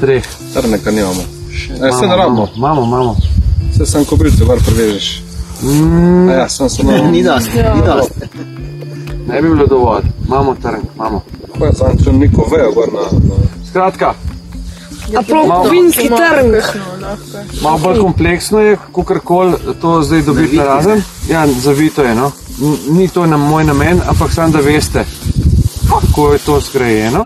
treh. Trneka nimamo. Vse ne rabimo. Imamo. Vse sam kobrico gor prevežeš. Ja, sem samo... Ni dosti. Ne bi bilo dovolj. Imamo trnk, imamo. Ko je sam neko vejo gor na... Skratka, Vinski trnk. malo bolj kompleksno je, kakorkoli to zdaj dobiti narazen. Ja, zavito je, no. Ni to moj namen, ampak samo da veste, kako je to zgrajeno.